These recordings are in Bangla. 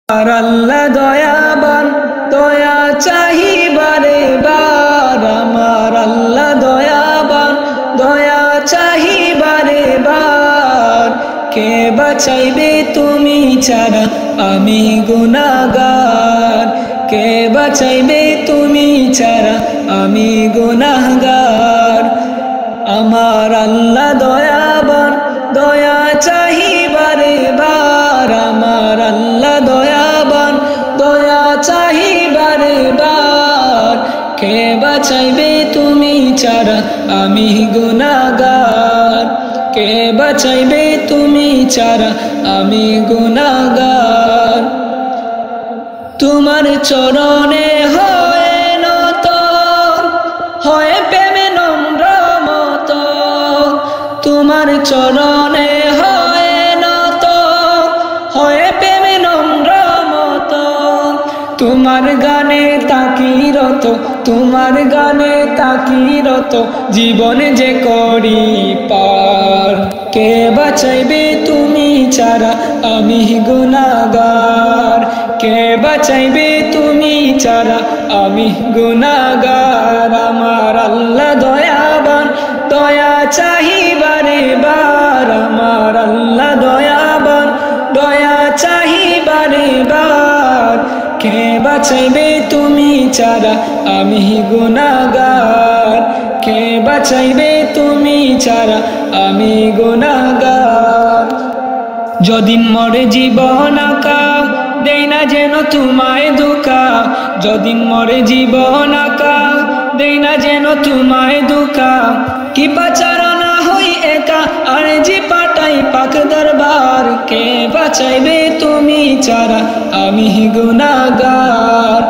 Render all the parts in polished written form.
আর আল্লাহ দয়াবান, দয়া চাহিবারে বার। আমার আল্লাহ দয়াবান, দয়া চাহিবারে বার। কে বাঁচাইবে তুমি ছাড়া আমি গুনাহগার। কে বাঁচাইবে তুমি ছাড়া আমি গুনাহগার। আমার আল্লাহ দয়াবান, দয়া চাহিবারে বার। আমার আল্লাহ দয়াবান, দয়া চাহিবারে বার। কে বাঁচাইবে তুমি ছাড়া আমি গুনাহগার। কে বাঁচাইবে তুমি ছাড়া আমি গুনাহগার। তোমার চরণে হয় নত, হয় প্রেমে নম্র মত। তোমার চরণে হয় নত, হয় প্রেমে নম্র মত। তোমার গানে তাকিরত, তোমার গানে তাকিরত, জীবন যে করি পার। কে বাঁচাইবে তুমি ছাড়া আমি গুনাহগার। কে বাঁচাইবে তুমি ছাড়া আমি গুনাহগার। আমার আল্লাহ দয়াবান, দয়া চাহিবারে বার। আমার আল্লাহ দয়াবান, দয়া চাহিবারে বার। কে বাঁচাইবে তুমি ছাড়া আমি গুনাহগার। কে বাঁচাইবে তুমি ছাড়া আমি গুনাহগার। যদিন মরে জীবন আঁকা, দেই না যেন তোমায় ধোঁকা। যদিন মরে জীবন আঁকা, দেই না যেন তোমায় ধোঁকা। কি পাচারণা হই একা, আর যে পাঠাই পাক দরবার। কে বাঁচাইবে তুমি ছাড়া আমি গুনাহগার।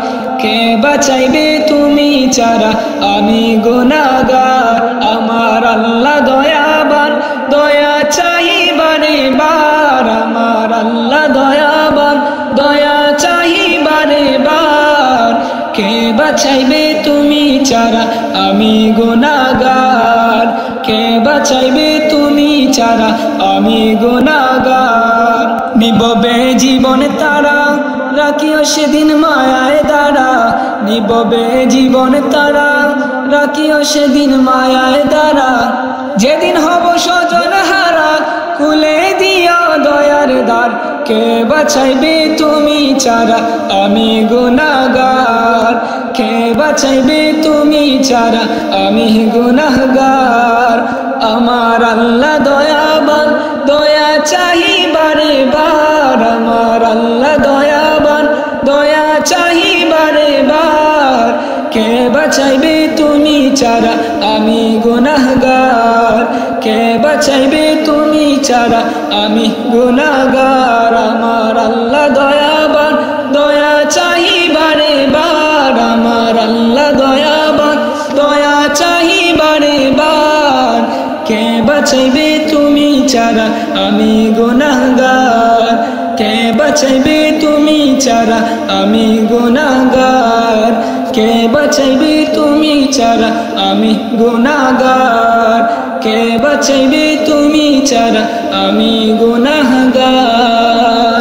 কে বাঁচাইবে তুমি ছাড়া আমি গুনাহগার। আমার আল্লাহ দয়াবান, দয়া চাহিবারে বার। আমার আল্লাহ দয়াবান, দয়া চাহিবারে বার। কে বাঁচাইবে তুমি ছাড়া আমি গুনাহগার। কে বাঁচাইবে তুমি ছাড়া আমি গুনাহগার। নিববে জীবন তারা, রাখিও সেদিন মায়ায় দ্বারা। নিববে জীবন তারা, রাখিও সেদিন মায়ায় দ্বারা। যেদিন হব স্বজন হারা, খুলে দিও দয়ার দ্বার। কে বাঁচাইবে তুমি ছাড়া আমি গুনাহগার। কে বাঁচাইবে তুমি ছাড়া আমি গুনাহগার। আমার আল্লাহ দয়াবান, দয়া চাহিবারে বার। আমার আল্লাহ দয়াবান, দয়া চাহিবারে বার। কে বাঁচাইবে তুমি ছাড়া আমি গুনাহগার। কে বাঁচাইবে তুমি ছাড়া আমি গুনাহগার। আমার আল্লাহ দয়াবান, দয়া চাহিবারে বার। আমার আল্লাহ দয়াবান, দয়া চাহিবারে বার। কে বাঁচাইবে তুমি ছাড়া আমি গুনাহগার। কে বাঁচাইবে তুমি ছাড়া আমি গুনাহগার। কে বাঁচাইবে তুমি ছাড়া আমি গুনাহগার। কে বাঁচাইবে তুমি ছাড়া আমি গুনাহগার।